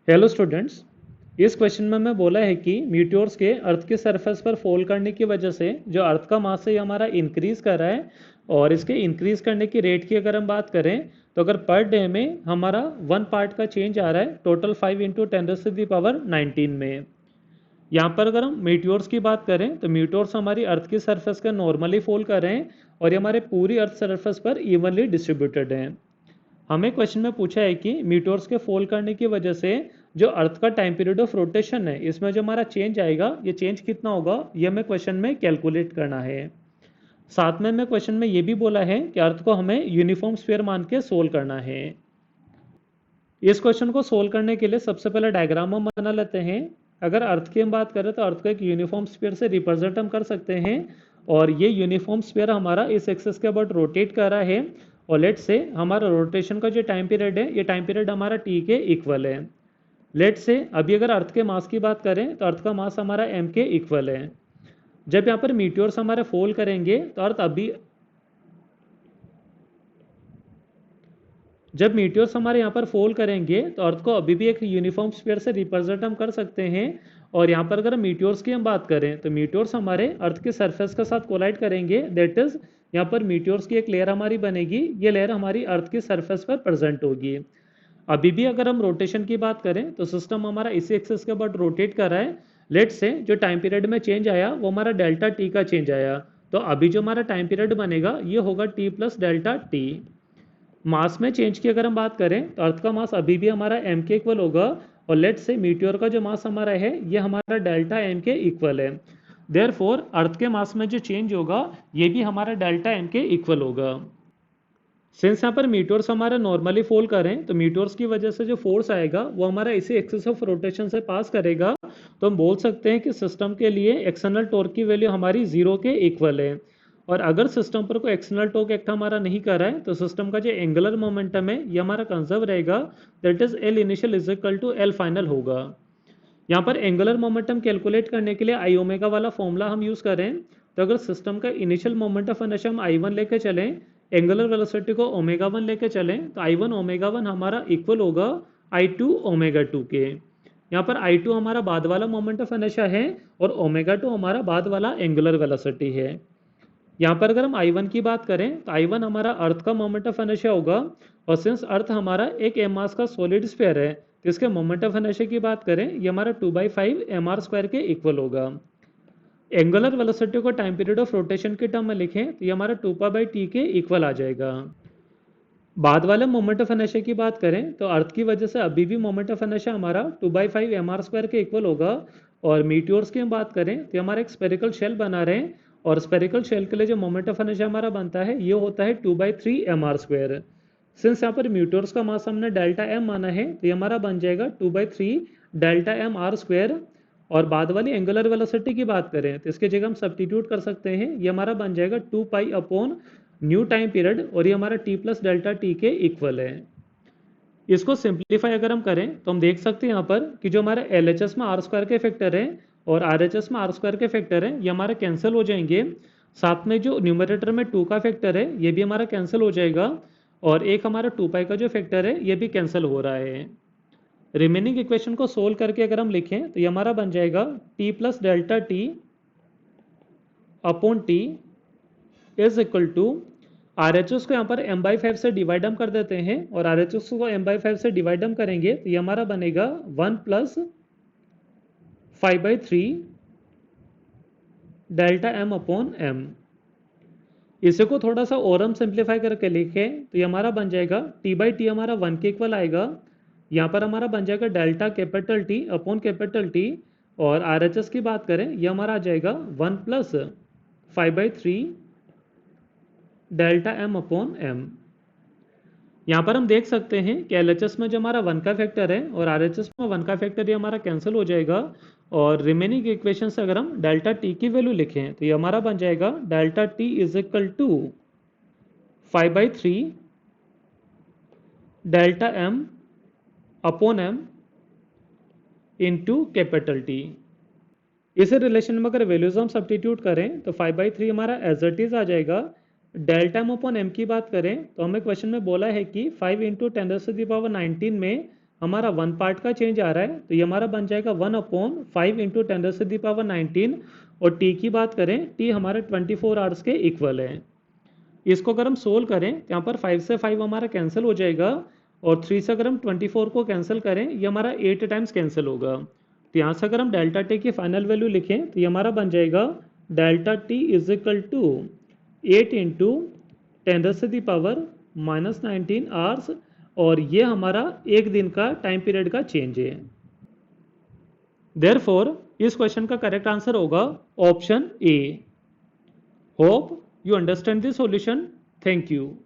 Hello students, इस question में मैं बोला है कि मीटियोर्स के अर्थ के सरफेस पर फॉल करने की वजह से जो अर्थ का मास है ये हमारा इंक्रीज कर रहा है। और इसके इंक्रीज करने की रेट की अगर हम बात करें तो अगर पर डे में हमारा 1 पार्ट का चेंज आ रहा है टोटल 5 × 10⁻⁹ में। यहाँ पर अगर हम मीटियोर्स की बात करें तो मीटियोर्स हमारी अर्थ की सरफेस का नॉर्मली फॉल कर रहे हैं और ये हमारे पूरी अर्थ सरफेस पर इवनली डिस्ट्रीब्यूटेड हैं। हमें क्वेश्चन में पूछा है कि मीटियोर्स के फॉल करने की वजह से जो अर्थ का टाइम पीरियड ऑफ रोटेशन है इसमें जो हमारा चेंज आएगा ये चेंज कितना होगा ये हमें क्वेश्चन में कैलकुलेट करना है। साथ में हमें क्वेश्चन में ये भी बोला है कि अर्थ को हमें यूनिफॉर्म स्फीयर मान के सोल्व करना है। इस क्वेश्चन को सोल्व करने के लिए सबसे पहले डायग्राम हम बना लेते हैं। अगर अर्थ की हम बात करें तो अर्थ को एक यूनिफॉर्म स्फीयर से रिप्रेजेंट हम कर सकते हैं और ये यूनिफॉर्म स्फीयर हमारा इस एक्सिस के अबाउट रोटेट कर रहा है और लेट से हमारा रोटेशन का जो टाइम पीरियड है ये टाइम पीरियड हमारा टी के इक्वल है। लेट से अभी अगर अर्थ के मास की बात करें तो अर्थ का मास हमारा एम के इक्वल है। जब यहाँ पर मीटियोर्स हमारे फॉल करेंगे तो अर्थ अभी जब मीटियोर्स हमारे यहाँ पर फॉल करेंगे तो अर्थ को अभी भी एक यूनिफॉर्म स्फीयर से रिप्रेजेंट हम कर सकते हैं। और यहाँ पर अगर मीटियोर्स की हम बात करें तो मीटियोर्स हमारे अर्थ के सरफेस के साथ कोलाइड करेंगे, दैट इज यहाँ पर मीटियोर्स की एक लेयर हमारी बनेगी, ये लेयर हमारी अर्थ की सरफेस पर प्रेजेंट होगी। अभी भी अगर हम रोटेशन की बात करें तो सिस्टम हमारा इसी एक्सिस के अबाउट रोटेट कर रहा है। लेट से जो टाइम पीरियड में चेंज आया वो हमारा डेल्टा टी का चेंज आया, तो अभी जो हमारा टाइम पीरियड बनेगा ये होगा टी प्लस डेल्टा टी। मास में चेंज की अगर हम बात करें तो अर्थ का मास अभी भी हमारा एम के इक्वल होगा और लेट से मीटियोर का जो मास हमारा है ये हमारा डेल्टा एम के इक्वल है। देयरफॉर अर्थ के मास में जो चेंज होगा ये भी हमारा डेल्टा एम के इक्वल होगा। सिंस यहाँ पर मीटियोर्स हमारा नॉर्मली फॉल करें तो मीटियोर्स की वजह से जो फोर्स आएगा वो हमारा इसी एक्सिस ऑफ रोटेशन से पास करेगा, तो हम बोल सकते हैं कि सिस्टम के लिए एक्सटर्नल टॉर्क की वैल्यू हमारी 0 के इक्वल है। और अगर सिस्टम पर कोई एक्सटर्नल टॉर्क एक्ट हमारा नहीं कर रहा है तो सिस्टम का जो एंगुलर मोमेंटम है ये हमारा कंजर्व रहेगा, that is L initial is equal to L final होगा। यहाँ पर एंगुलर मोमेंटम कैलकुलेट करने के लिए आई ओमेगा वाला फॉर्मूला हम यूज़ करें तो अगर सिस्टम का इनिशियल मोमेंट ऑफ इनर्शिया हम आई वन लेके चलें, एंगुलर वेलोसिटी को ओमेगा वन लेके चलें तो आई वन ओमेगा वन हमारा इक्वल होगा आई टू ओमेगा टू के। यहाँ पर आई टू हमारा बाद वाला मोमेंट ऑफ इनर्शिया है और ओमेगा टू हमारा बाद वाला एंगुलर वेलोसिटी है। यहाँ पर अगर हम I1 की बात करें तो I1 हमारा अर्थ का मोमेंट ऑफ इनर्शिया होगा और सिंस अर्थ हमारा एक एम मास का सॉलिड स्फीयर है तो इसके मोमेंट ऑफ इनर्शिया की बात करें ये हमारा 2/5 mr² के इक्वल होगा। एंगुलर वेलोसिटी को टाइम पीरियड ऑफ रोटेशन के टर्म में लिखें तो ये हमारा 2π/t के इक्वल आ जाएगा। बाद वाले मोमेंट ऑफ इनर्शिया की बात करें तो अर्थ की वजह से अभी भी मोमेंट ऑफ इनर्शिया हमारा 2/5 mr² के इक्वल होगा। और मीटियोर्स की हम बात करें तो हमारा एक स्पेरिकल शेल बना रहे हैं और स्पेरिकल शेल के लिए जो मोमेंट ऑफ इनर्शिया हमारा बनता है ये होता है 2/3 mr²। सिंस यहाँ पर मीटियोर्स का मास हमने डेल्टा एम माना है तो ये हमारा बन जाएगा 2/3 डेल्टा एम r²। और बाद वाली एंगुलर वेलोसिटी की बात करें तो इसके जगह हम सब्स्टिट्यूट कर सकते हैं, ये हमारा बन जाएगा 2π/न्यू टाइम पीरियड और ये हमारा t प्लस डेल्टा टी के इक्वल है। इसको सिंप्लीफाई अगर हम करें तो हम देख सकते हैं यहाँ पर कि जो हमारा LHS में r² के फैक्टर है और RHS में r² के फैक्टर है ये हमारा कैंसिल हो जाएंगे। साथ में जो न्यूमरेटर में 2 का फैक्टर है ये भी हमारा कैंसिल हो जाएगा और एक हमारा 2π का जो फैक्टर है ये भी कैंसिल हो रहा है। रिमेनिंग इक्वेशन को सोल्व करके अगर हम लिखें तो ये हमारा बन जाएगा t plus delta T upon T is equal to RHS को यहाँ पर m/5 से डिवाइड हम कर देते हैं और RHS को m/5 से डिवाइड हम करेंगे तो ये हमारा बनेगा 1 plus 5/3 delta m upon m। इसे को थोड़ा सा और हम सिंप्लीफाई करके लिखें तो ये हमारा बन जाएगा t/t हमारा 1 के इक्वल आएगा। यहाँ पर हमारा बन जाएगा delta capital T upon capital T और RHS की बात करें ये हमारा आ जाएगा 1 plus 5/3 delta m upon m। यहाँ पर हम देख सकते हैं कि LHS में जो हमारा 1 का फैक्टर है और RHS में 1 का फैक्टर ये हमारा कैंसिल हो जाएगा और रिमेनिंग इक्वेशन से अगर हम डेल्टा t की वैल्यू लिखें तो ये हमारा बन जाएगा delta t is equal to 5/3 delta m upon m into capital T। इस रिलेशन में अगर वैल्यूज हम सब्स्टिट्यूट करें तो 5/3 हमारा एज इट इज आ जाएगा। डेल्टा m अपॉन m की बात करें तो हमें क्वेश्चन में बोला है कि 5 × 10⁻⁹ में हमारा 1 पार्ट का चेंज आ रहा है, तो ये हमारा बन जाएगा 1/5 इंटू 10⁻⁹ और टी की बात करें, टी हमारे 24 आवर्स के इक्वल है। इसको अगर हम सोल्व करें, यहाँ पर 5 से 5 हमारा कैंसिल हो जाएगा और 3 से अगर हम 24 को कैंसिल करें, ये हमारा 8 टाइम्स कैंसिल होगा। तो यहाँ से अगर हम डेल्टा टी की फाइनल वैल्यू लिखें, तो ये हमारा बन जाएगा delta T is equal to 8 into 10⁻⁻19 hours, और ये हमारा एक दिन का टाइम पीरियड का चेंज है। देयरफॉर इस क्वेश्चन का करेक्ट आंसर होगा option A. Hope you understand the solution. Thank you.